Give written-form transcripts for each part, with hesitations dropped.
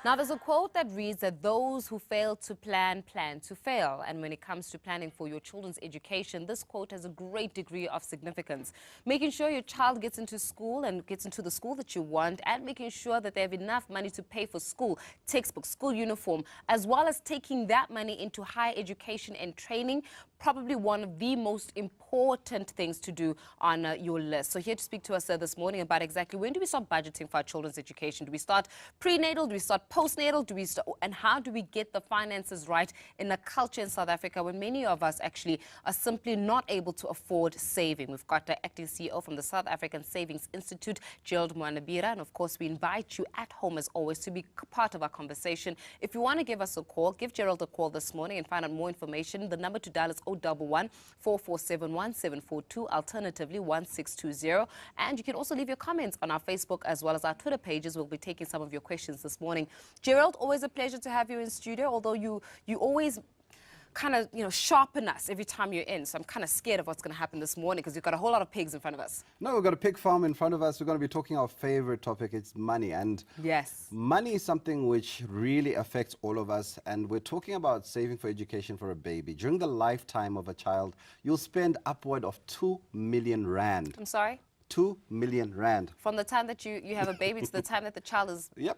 Now, there's a quote that reads that those who fail to plan, plan to fail. And when it comes to planning for your children's education, this quote has a great degree of significance. Making sure your child gets into school and gets into the school that you want, and making sure that they have enough money to pay for school, textbooks, school uniform, as well as taking that money into higher education and training, probably one of the most important things to do on your list. So here to speak to us this morning about exactly when do we start budgeting for our children's education? Do we start prenatal? Do we start postnatal? Do we start, and how do we get the finances right in a culture in South Africa when many of us actually are simply not able to afford saving? We've got the acting CEO from the South African Savings Institute, Gerald Mwandiambira, and of course we invite you at home as always to be part of our conversation. If you want to give us a call, give Gerald a call this morning and find out more information. The number to dial is 011 4471 742, alternatively 1620. And you can also leave your comments on our Facebook as well as our Twitter pages. We'll be taking some of your questions this morning. Gerald, always a pleasure to have you in studio, although you always kind of, sharpen us every time you're in. So I'm kind of scared of what's going to happen this morning because we've got a whole lot of pigs in front of us. No, we've got a pig farm in front of us. We're going to be talking our favorite topic. It's money. And yes, money is something which really affects all of us. And we're talking about saving for education for a baby. During the lifetime of a child, you'll spend upward of 2 million rand. I'm sorry? 2 million rand. From the time that you have a baby to the time that the child is... Yep.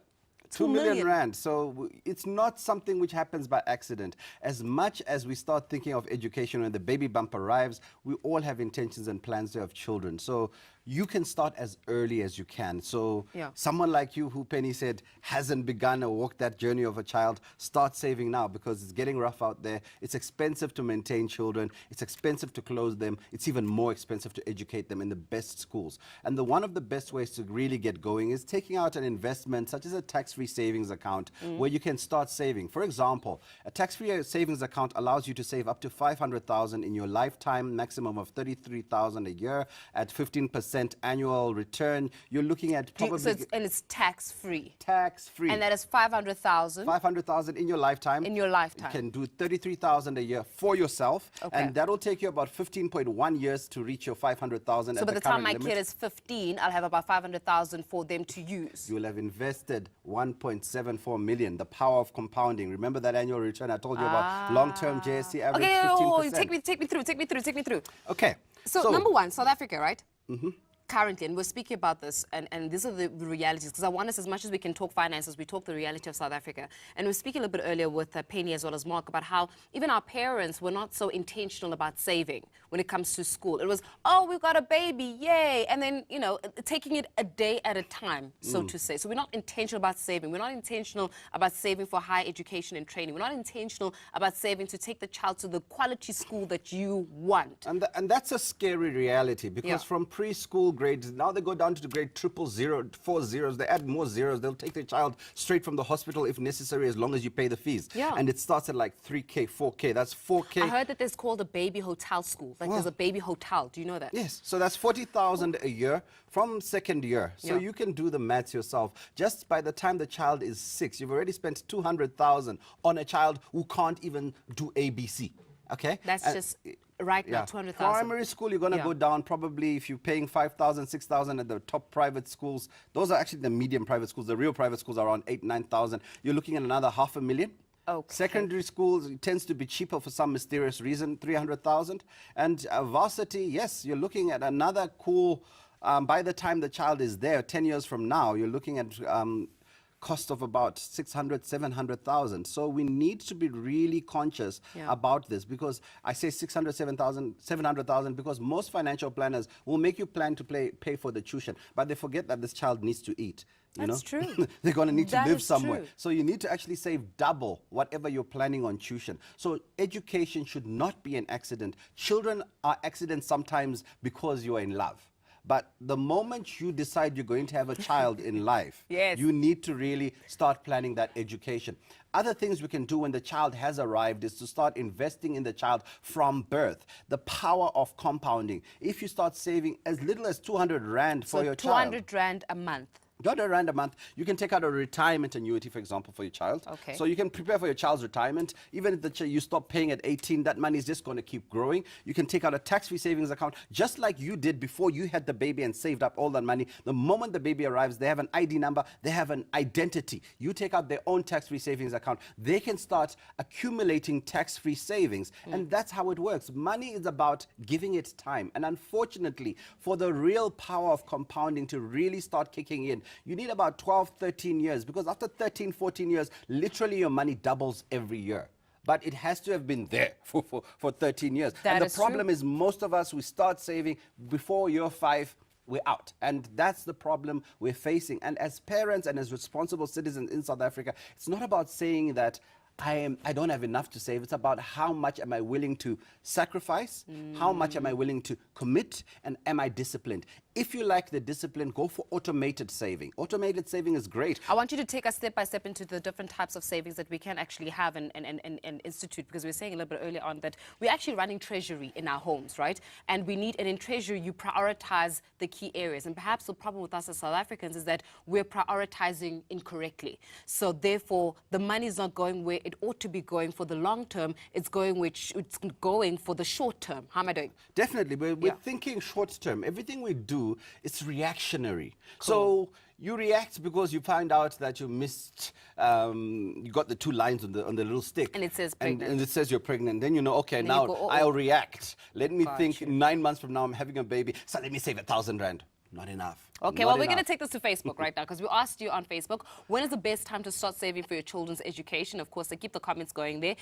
2 million rand. So it's not something which happens by accident. As much as we start thinking of education when the baby bump arrives, we all have intentions and plans to have children. So you can start as early as you can. So someone like you, who Penny said hasn't begun or walked that journey of a child, start saving now because it's getting rough out there. It's expensive to maintain children. It's expensive to clothe them. It's even more expensive to educate them in the best schools. And one of the best ways to really get going is taking out an investment such as a tax-free savings account where you can start saving. For example, a tax-free savings account allows you to save up to 500,000 in your lifetime, maximum of 33,000 a year at 15% annual return. You're looking at probably... So it's tax-free. Tax-free. And that is 500,000. 500,000 in your lifetime. In your lifetime. You can do 33,000 a year for yourself. Okay. And that'll take you about 15.1 years to reach your 500,000. So by the time my kid is 15, I'll have about 500,000 for them to use. You'll have invested 1.74 million. The power of compounding. Remember that annual return I told you about? Long-term JSE average 15%. Take me through. Okay. So number one, South Africa, right? Currently, and we're speaking about this, and these are the realities, because I want us, as much as we can talk finances, we talk the reality of South Africa. And we're speaking a little bit earlier with Penny as well as Mark about how even our parents were not so intentional about saving when it comes to school. It was, oh, we've got a baby, yay, and then, taking it a day at a time, so to say. So we're not intentional about saving. We're not intentional about saving for higher education and training. We're not intentional about saving to take the child to the quality school that you want. And that's a scary reality, because from preschool grades, now they go down to the grade 000, 4 zeros, they add more zeros, they'll take their child straight from the hospital if necessary, as long as you pay the fees. And it starts at like 3K, 4K, that's 4K. I heard that there's called a baby hotel school, like there's a baby hotel, do you know that? Yes, so that's 40,000 a year from second year. So you can do the maths yourself. Just by the time the child is 6, you've already spent 200,000 on a child who can't even do ABC. Okay? That's just... Right now, 200,000. Primary school, you're going to go down probably if you're paying 5,000, 6,000 at the top private schools. Those are actually the medium private schools. The real private schools are around 8,000, 9,000. You're looking at another 500,000. Okay. Secondary schools, it tends to be cheaper for some mysterious reason, 300,000. And varsity, yes, you're looking at another cool, by the time the child is there, 10 years from now, you're looking at cost of about 600, 700,000. So we need to be really conscious about this, because I say 600, 700,000 because most financial planners will make you plan to pay for the tuition, but they forget that this child needs to eat. That's true. They're going to need to live somewhere. True. So you need to actually save double whatever you're planning on tuition. So education should not be an accident. Children are accidents sometimes because you are in love. But the moment you decide you're going to have a child in life, you need to really start planning that education. Other things we can do when the child has arrived is to start investing in the child from birth. The power of compounding. If you start saving as little as 200 rand for your child. 200 rand a month. $100 a month, you can take out a retirement annuity, for example, for your child. Okay. So you can prepare for your child's retirement. Even if you stop paying at 18, that money is just going to keep growing. You can take out a tax-free savings account, just like you did before you had the baby and saved up all that money. The moment the baby arrives, they have an ID number, they have an identity. You take out their own tax-free savings account. They can start accumulating tax-free savings. And that's how it works. Money is about giving it time. And unfortunately, for the real power of compounding to really start kicking in, you need about 12, 13 years, because after 13, 14 years, literally your money doubles every year. But it has to have been there for 13 years. That and is the problem true. is most of us, we start saving before year 5, we're out. And that's the problem we're facing. And as parents and as responsible citizens in South Africa, it's not about saying that I don't have enough to save. It's about how much am I willing to sacrifice, how much am I willing to commit, and am I disciplined? If you like the discipline, go for automated saving. Automated saving is great. I want you to take us step by step into the different types of savings that we can actually have and institute, because we were saying a little bit earlier on that we're actually running treasury in our homes, right? And we need, and in treasury, you prioritize the key areas. And perhaps the problem with us as South Africans is that we're prioritizing incorrectly. So therefore, the money is not going where it ought to be going for the long term. It's going for the short term. How am I doing? Definitely. We're thinking short term. Everything we do, it's reactionary. Cool. So you react because you find out that you missed, you got the 2 lines on the little stick. And it says pregnant. And it says you're pregnant. Then you know, okay, Then now you go, "Uh-oh." I'll react. Let me Got think you. 9 months from now I'm having a baby. So let me save 1,000 rand. Not enough. Okay, Not well, we're going to enough. take this to Facebook right now, because we asked you on Facebook, when is the best time to start saving for your children's education? Of course, keep the comments going there.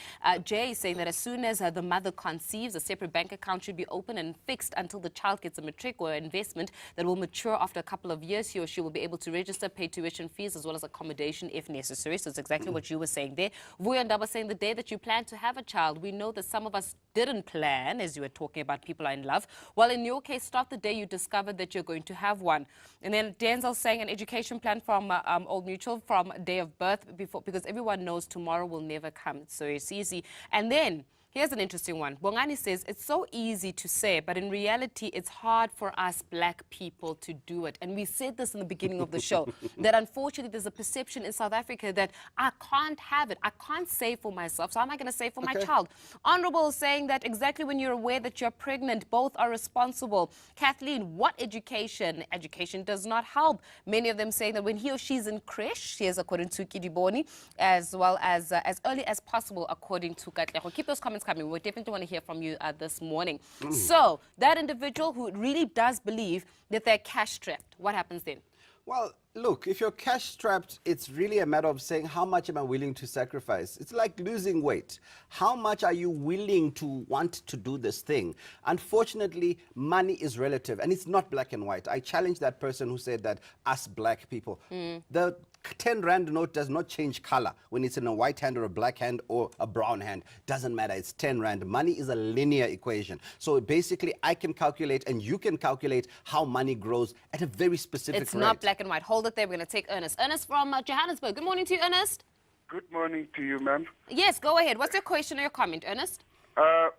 Jay is saying that as soon as the mother conceives, a separate bank account should be open and fixed until the child gets a matric or investment that will mature after a couple of years. He or she will be able to register, pay tuition fees, as well as accommodation if necessary. So it's exactly what you were saying there. Mwandiambira saying the day that you plan to have a child, we know that some of us didn't plan, as you were talking about people are in love. Well, in your case, start the day you discovered that you're going to have one. And then Denzel saying an education plan from Old Mutual from day of birth, because everyone knows tomorrow will never come. So it's easy. And then here's an interesting one. Bongani says, it's so easy to say, but in reality, it's hard for us black people to do it. And we said this in the beginning of the show, that unfortunately there's a perception in South Africa that I can't have it. I can't save for myself, so how am I going to save for my child? Honorable saying that exactly when you're aware that you're pregnant, both are responsible. Kathleen, what education? Education does not help. Many of them saying that when he or she's in creche, here's according to Kidiboni, as well as early as possible, according to Katlego. Keep those comments coming. We definitely want to hear from you this morning. So that individual who really does believe that they're cash strapped, what happens then? Well, look, if you're cash strapped, it's really a matter of saying, how much am I willing to sacrifice? It's like losing weight. How much are you willing to want to do this thing? Unfortunately, money is relative, and it's not black and white. I challenge that person who said that us black people. The 10 rand note does not change color when it's in a white hand or a black hand or a brown hand. Doesn't matter. It's 10 rand. Money is a linear equation. So basically, I can calculate and you can calculate how money grows at a very specific rate. It's not black and white. Hold it there. We're going to take Ernest. Ernest from Johannesburg. Good morning to you, Ernest. Good morning to you, ma'am. Yes, go ahead. What's your question or your comment, Ernest?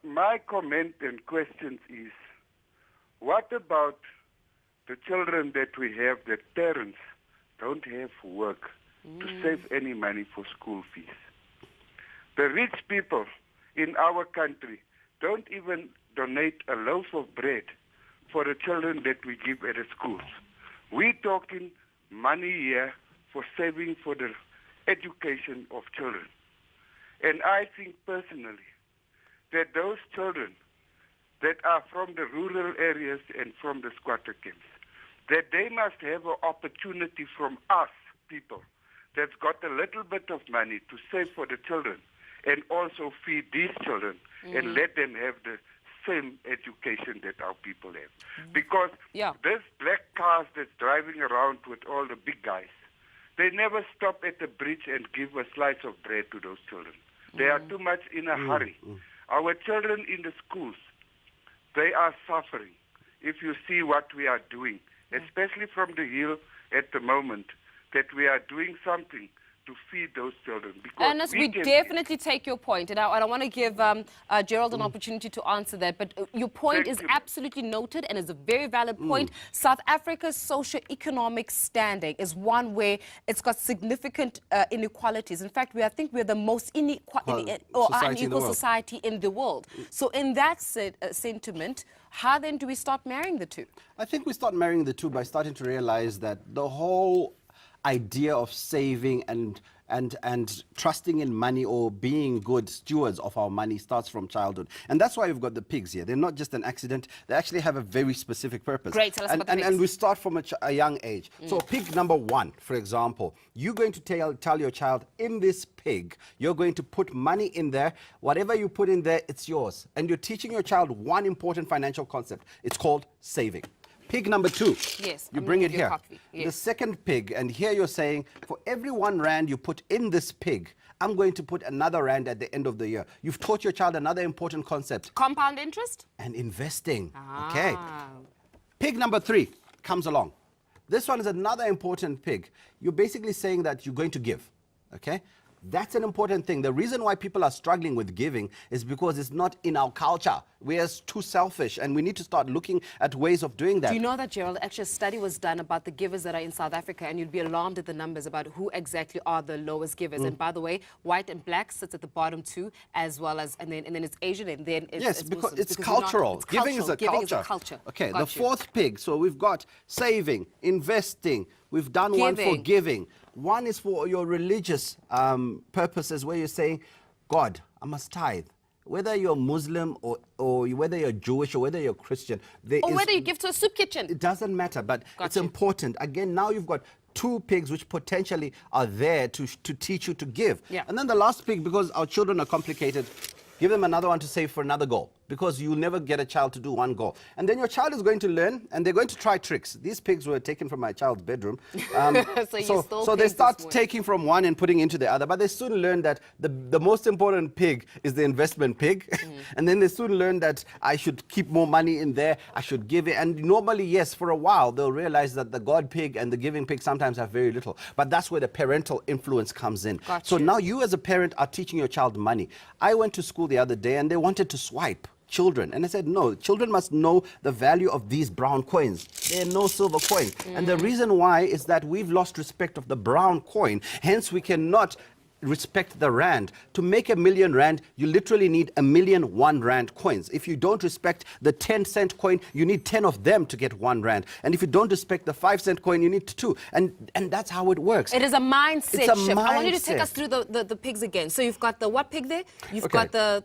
My comment and question is, what about the children that we have that parents don't have work to save any money for school fees? The rich people in our country don't even donate a loaf of bread for the children that we give at the schools. We're talking money here for saving for the education of children. And I think personally that those children that are from the rural areas and from the squatter camps, that they must have an opportunity from us people that's got a little bit of money to save for the children and also feed these children and let them have the same education that our people have. Because this black cars that's driving around with all the big guys, they never stop at the bridge and give a slice of bread to those children. They are too much in a hurry. Our children in the schools, they are suffering. If you see what we are doing, especially from the hill at the moment, that we are doing something to feed those children. Because Ernest, we definitely take your point, and I want to give Gerald an opportunity to answer that. But your point is absolutely noted and is a very valid point. South Africa's socio-economic standing is one where it's got significant inequalities. In fact, I think we're the most unequal society in the world. So in that sentiment, how then do we start marrying the two? I think we start marrying the two by starting to realize that the whole idea of saving and trusting in money or being good stewards of our money starts from childhood. And that's why we've got the pigs here. They're not just an accident. They actually have a very specific purpose. Great, tell us about the pigs. And we start from a young age. So pig number 1, for example, you're going to tell your child, in this pig, you're going to put money in there. Whatever you put in there, it's yours. And you're teaching your child one important financial concept. It's called saving. Pig number 2, yes, you bring it here. Yes. The second pig, and here you're saying, for every 1 rand you put in this pig, I'm going to put another rand at the end of the year. You've taught your child another important concept. Compound interest? And investing. Okay. Pig number 3 comes along. This one is another important pig. You're basically saying that you're going to give. Okay? That's an important thing. The reason why people are struggling with giving is because it's not in our culture. We are too selfish, and we need to start looking at ways of doing that. Do you know that, Gerald, actually a study was done about the givers that are in South Africa, and you'd be alarmed at the numbers about who exactly are the lowest givers. And by the way, white and black sits at the bottom too, as well as, and then it's Asian, and then it's because Muslims, it's cultural. Giving is a culture. Okay, the 4th pig. So we've got saving, investing. We've done one for giving. One is for your religious purposes, where you're saying, God, I must tithe. Whether you're Muslim or whether you're Jewish or whether you're Christian. Whether you give to a soup kitchen. It doesn't matter, but it's important. Again, now you've got 2 pigs which potentially are there to teach you to give. Yeah. And then the last pig, because our children are complicated, give them another one to save for another goal, because you'll never get a child to do one goal. And then your child is going to learn, and they're going to try tricks. These pigs were taken from my child's bedroom. So they start taking from one and putting into the other, but they soon learn that the most important pig is the investment pig. And then they soon learn that I should keep more money in there, I should give it. And normally, yes, for a while, they'll realize that the God pig and the giving pig sometimes have very little. But that's where the parental influence comes in. So now you as a parent are teaching your child money. I went to school the other day, and they wanted to swipe children. And I said, no, children must know the value of these brown coins. There are no silver coins. And the reason why is that we've lost respect of the brown coin. Hence, we cannot respect the rand. To make 1 million rand, you literally need 1,000,000 1 rand coins. If you don't respect the 10-cent coin, you need 10 of them to get 1 rand. And if you don't respect the 5-cent coin, you need 2. And that's how it works. It is a mindset It's a shift. mindset. I want you to take us through the pigs again. So you've got the what pig there? You've got the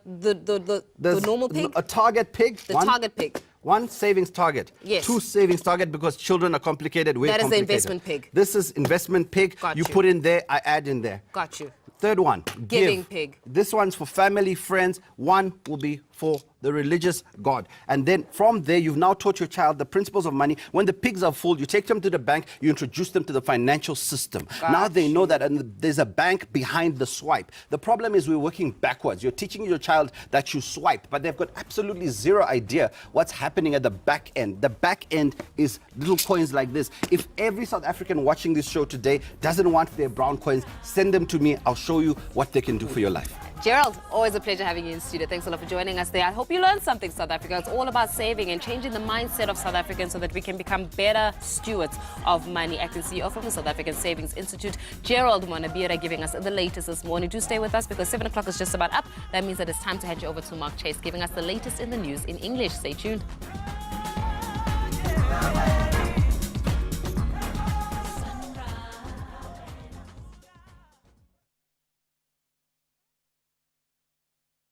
normal pig? A target pig. The target pig. 1 savings target. Yes. 2 savings target, because children are complicated. We're that is complicated. the investment pig. This is investment pig. You put in there, I add in there. Got you. 3rd one, giving pig. This one's for family, friends. 1 will be for the religious God. And then from there, you've now taught your child the principles of money. When the pigs are full, you take them to the bank, you introduce them to the financial system. Now they know that, and there's a bank behind the swipe. The problem is we're working backwards. You're teaching your child that you swipe, but they've got absolutely zero idea what's happening at the back end. The back end is little coins like this. If every South African watching this show today doesn't want their brown coins, send them to me. I'll show you what they can do for your life. Gerald, always a pleasure having you in studio. Thanks a lot for joining us there. I hope you learned something, South Africa. It's all about saving and changing the mindset of South Africans so that we can become better stewards of money. Acting CEO from the South African Savings Institute, Gerald Mwandiambira, giving us the latest this morning. Do stay with us, because 7 o'clock is just about up. That means that it's time to hand you over to Mark Chase, giving us the latest in the news in English. Stay tuned.